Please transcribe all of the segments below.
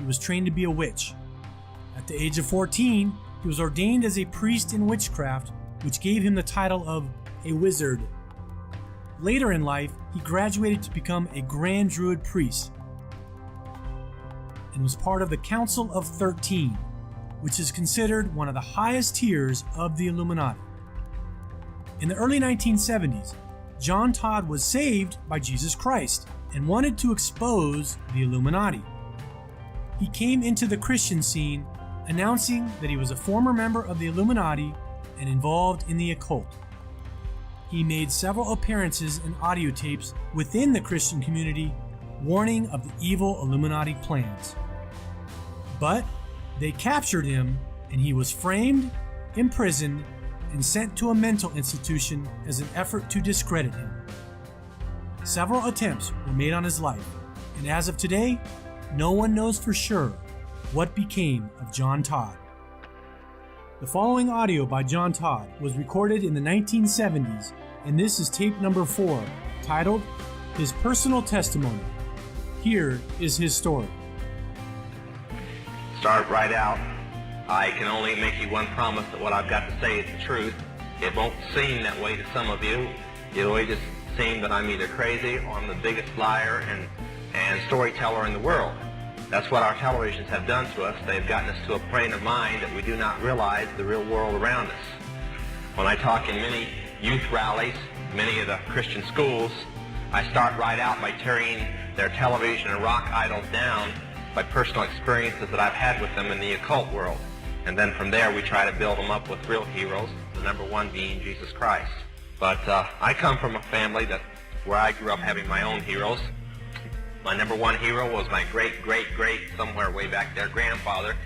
he was trained to be a witch. At the age of 14, he was ordained as a priest in witchcraft, which gave him the title of a wizard. Later in life, he graduated to become a Grand Druid priest and was part of the Council of 13, which is considered one of the highest tiers of the Illuminati. In the early 1970s, John Todd was saved by Jesus Christ and wanted to expose the Illuminati. He came into the Christian scene announcing that he was a former member of the Illuminati and involved in the occult. He made several appearances and audio tapes within the Christian community warning of the evil Illuminati plans. But they captured him and he was framed, imprisoned, and sent to a mental institution as an effort to discredit him. Several attempts were made on his life, and as of today, no one knows for sure what became of John Todd. The following audio by John Todd was recorded in the 1970s, and this is tape number 4, titled His Personal Testimony. Here is his story. Start right out. I can only make you one promise that what I've got to say is the truth. It won't seem that way to some of you. It'll just seem that I'm either crazy or I'm the biggest liar and storyteller in the world. That's what our televisions have done to us. They've gotten us to a plane of mind that we do not realize the real world around us. When I talk in many youth rallies, many of the Christian schools, I start right out by tearing their television and rock idols down by personal experiences that I've had with them in the occult world. And then from there we try to build them up with real heroes, the number one being Jesus Christ. But I come from a family where I grew up having my own heroes. My number one hero was my great, somewhere way back there, grandfather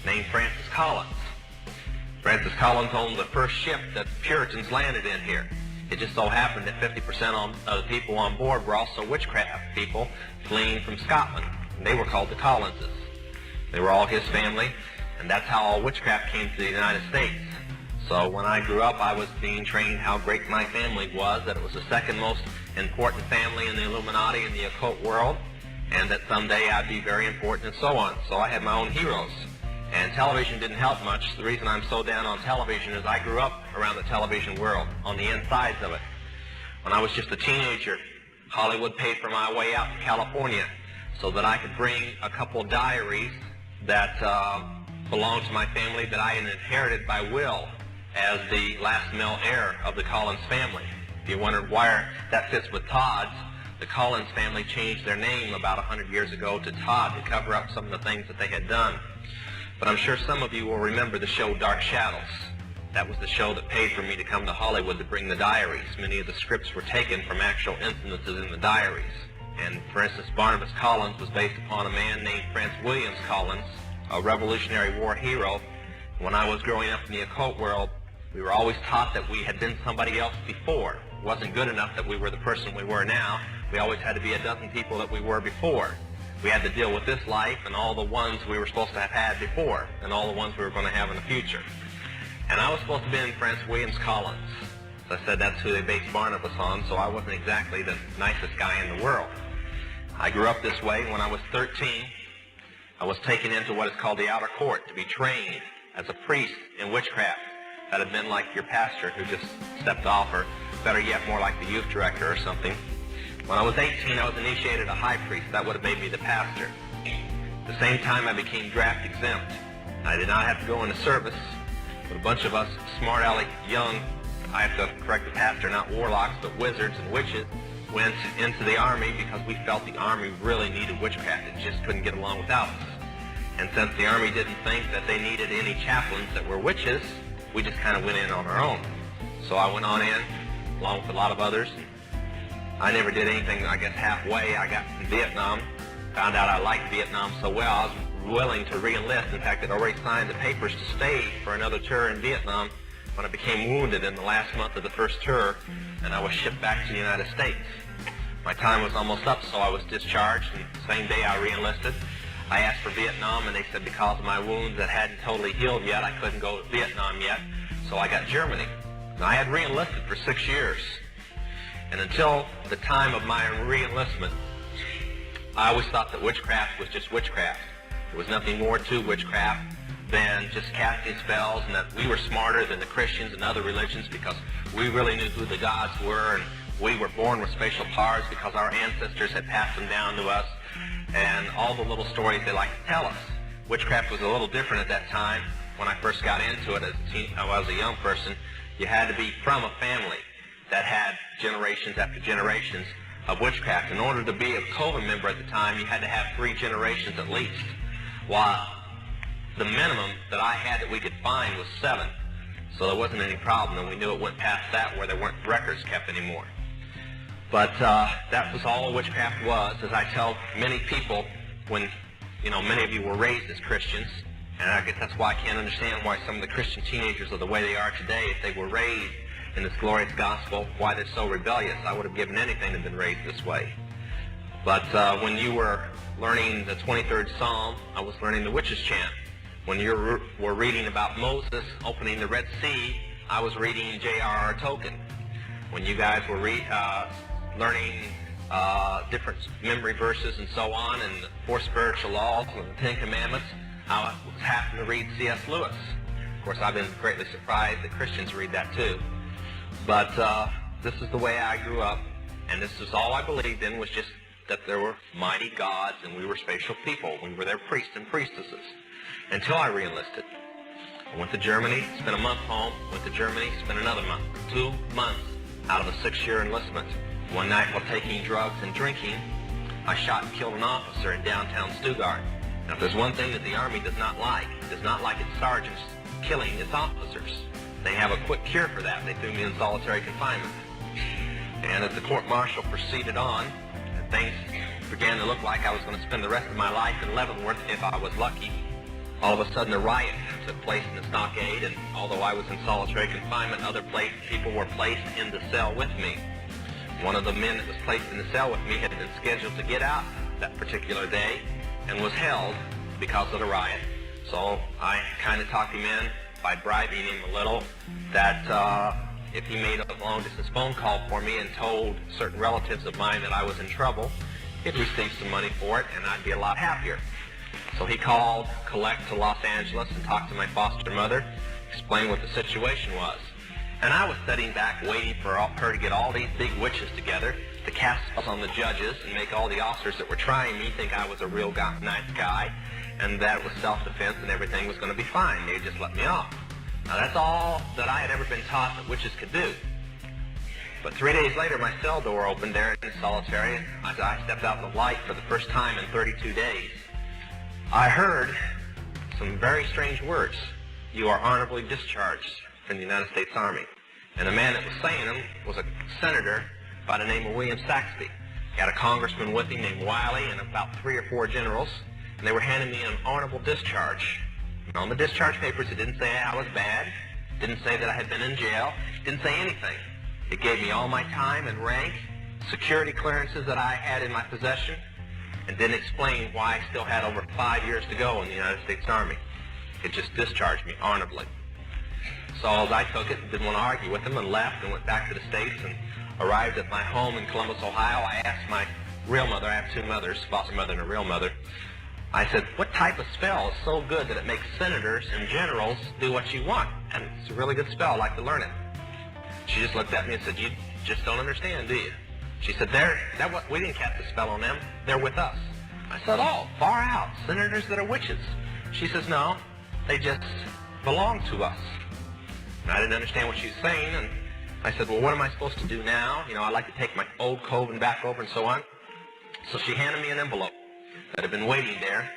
named Francis Collins. Francis Collins owned the first ship that Puritans landed in here. It just so happened that 50% of the people on board were also witchcraft people fleeing from Scotland. And they were called the Collinses. They were all his family, and that's how all witchcraft came to the United States. So when I grew up, I was being trained how great my family was, that it was the second most important family in the Illuminati in the occult world, and that someday I'd be very important and so on. So I had my own heroes. And television didn't help much. The reason I'm so down on television is I grew up around the television world, on the insides of it. When I was just a teenager, Hollywood paid for my way out to California so that I could bring a couple diaries that belonged to my family that I had inherited by will as the last male heir of the Collins family. If you wonder why that fits with Todd's, the Collins family changed their name about 100 years ago to Todd to cover up some of the things that they had done. But I'm sure some of you will remember the show Dark Shadows. That was the show that paid for me to come to Hollywood to bring the diaries. Many of the scripts were taken from actual incidences in the diaries. And for instance, Barnabas Collins was based upon a man named Francis Williams Collins, a Revolutionary War hero. When I was growing up in the occult world, we were always taught that we had been somebody else before. It wasn't good enough that we were the person we were now. We always had to be a dozen people that we were before. We had to deal with this life and all the ones we were supposed to have had before and all the ones we were going to have in the future. And I was supposed to be in Francis Williams Collins. As I said, that's who they based Barnabas on, so I wasn't exactly the nicest guy in the world. I grew up this way. When I was 13, I was taken into what is called the outer court to be trained as a priest in witchcraft. That had been like your pastor who just stepped off, or better yet, more like the youth director or something. When I was 18, I was initiated a high priest. That would have made me the pastor. At the same time, I became draft exempt. I did not have to go into service, but a bunch of us smart-aleck young, I have to correct the pastor, not warlocks, but wizards and witches, went into the Army because we felt the Army really needed witchcraft. It just couldn't get along without us. And since the Army didn't think that they needed any chaplains that were witches, we just kind of went in on our own. So I went on in, along with a lot of others. I never did anything, I guess, halfway. I got in Vietnam, found out I liked Vietnam so well, I was willing to re-enlist. In fact, I'd already signed the papers to stay for another tour in Vietnam when I became wounded in the last month of the first tour, and I was shipped back to the United States. My time was almost up, so I was discharged, and the same day I re-enlisted. I asked for Vietnam, and they said because of my wounds that hadn't totally healed yet, I couldn't go to Vietnam yet, so I got Germany. And I had re-enlisted for 6 years. And until the time of my re-enlistment, I always thought that witchcraft was just witchcraft. There was nothing more to witchcraft than just casting spells, and that we were smarter than the Christians and other religions because we really knew who the gods were, and we were born with special powers because our ancestors had passed them down to us, and all the little stories they like to tell us. Witchcraft was a little different at that time. When I first got into it as a young person, you had to be from a family that had generations after generations of witchcraft. In order to be a coven member at the time, you had to have 3 generations at least, while the minimum that I had that we could find was 7. So there wasn't any problem, and we knew it went past that where there weren't records kept anymore. But that was all witchcraft was. As I tell many people, when many of you were raised as Christians, and I guess that's why I can't understand why some of the Christian teenagers are the way they are today. If they were raised in this glorious gospel, why they're so rebellious. I would have given anything to have been raised this way. But when you were learning the 23rd Psalm, I was learning the witches' chant. When you were reading about Moses opening the Red Sea, I was reading J.R.R. Tolkien. When you guys were learning different memory verses and so on, and the 4 spiritual laws and the 10 commandments, I was happy to read C.S. Lewis. Of course, I've been greatly surprised that Christians read that too. But this is the way I grew up, and this is all I believed in, was just that there were mighty gods and we were special people. We were their priests and priestesses. Until I re-enlisted. I went to Germany, spent a month home, went to Germany, spent another month. 2 months out of a 6-year enlistment. One night while taking drugs and drinking, I shot and killed an officer in downtown Stuttgart. Now, if there's one thing that the Army does not like its sergeants killing its officers. They have a quick cure for that. They threw me in solitary confinement. And as the court-martial proceeded on, and things began to look like I was going to spend the rest of my life in Leavenworth if I was lucky, all of a sudden a riot took place in the stockade, and although I was in solitary confinement, other people were placed in the cell with me. One of the men that was placed in the cell with me had been scheduled to get out that particular day and was held because of the riot. So I kind of talked him in by bribing him a little that if he made a long-distance phone call for me and told certain relatives of mine that I was in trouble, he'd receive some money for it and I'd be a lot happier. So he called collect to Los Angeles and talked to my foster mother, explained what the situation was. And I was sitting back waiting for her to get all these big witches together to cast spells on the judges and make all the officers that were trying me think I was a real nice guy and that it was self-defense and everything was going to be fine. They just let me off. Now that's all that I had ever been taught that witches could do. But 3 days later, my cell door opened there in solitary, and as I stepped out in the light for the first time in 32 days, I heard some very strange words. You are honorably discharged from the United States Army. And the man that was saying them was a senator by the name of William Saxby. He had a congressman with him named Wiley and about 3 or 4 generals, and they were handing me an honorable discharge. And on the discharge papers, it didn't say I was bad, didn't say that I had been in jail, didn't say anything. It gave me all my time and rank, security clearances that I had in my possession, and didn't explain why I still had over 5 years to go in the United States Army. It just discharged me honorably. So as I took it and didn't want to argue with him and left and went back to the States and arrived at my home in Columbus, Ohio, I asked my real mother, I have 2 mothers, foster mother and a real mother, I said, what type of spell is so good that it makes senators and generals do what you want? And it's a really good spell, I'd like to learn it. She just looked at me and said, you just don't understand, do you? She said, we didn't cast a spell on them, they're with us. I said, oh, far out, senators that are witches. She says, no, they just belong to us. And I didn't understand what she was saying, and I said, well, what am I supposed to do now? You know, I'd like to take my old coven back over and so on. So she handed me an envelope that had been waiting there.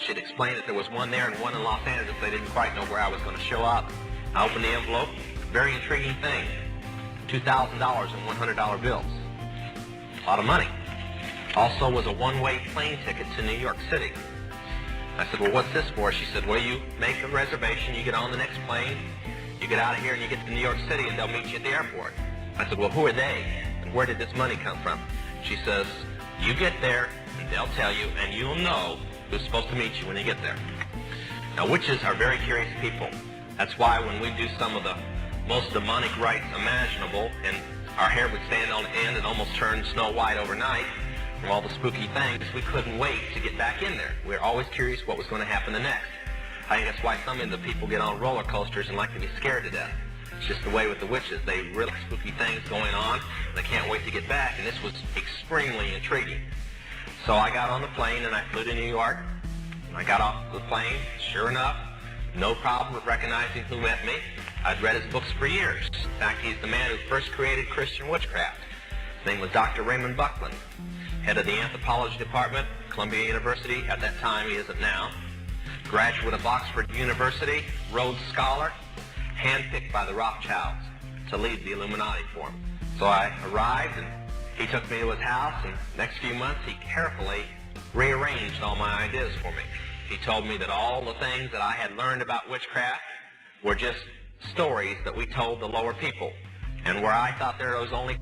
She'd explained that there was one there and one in Los Angeles. They didn't quite know where I was going to show up. I opened the envelope. Very intriguing thing. $2,000 in $100 bills. A lot of money. Also was a one-way plane ticket to New York City. I said, well, what's this for? She said, well, you make a reservation, you get on the next plane, you get out of here and you get to New York City and they'll meet you at the airport. I said, well, who are they? And where did this money come from? She says, you get there and they'll tell you and you'll know who's supposed to meet you when you get there. Now, witches are very curious people. That's why when we do some of the most demonic rites imaginable and our hair would stand on end and almost turn snow white overnight, from all the spooky things, we couldn't wait to get back in there. We were always curious what was going to happen the next. I think that's why some of the people get on roller coasters and like to be scared to death. It's just the way with the witches. They really like spooky things going on, and they can't wait to get back, and this was extremely intriguing. So I got on the plane, and I flew to New York. I got off the plane, sure enough, no problem with recognizing who met me. I'd read his books for years. In fact, he's the man who first created Christian witchcraft. His name was Dr. Raymond Buckland, head of the anthropology department, Columbia University. At that time, he isn't now. Graduate of Oxford University, Rhodes Scholar, handpicked by the Rothschilds to lead the Illuminati for him. So I arrived, and he took me to his house, and the next few months, he carefully rearranged all my ideas for me. He told me that all the things that I had learned about witchcraft were just stories that we told the lower people, and where I thought there was only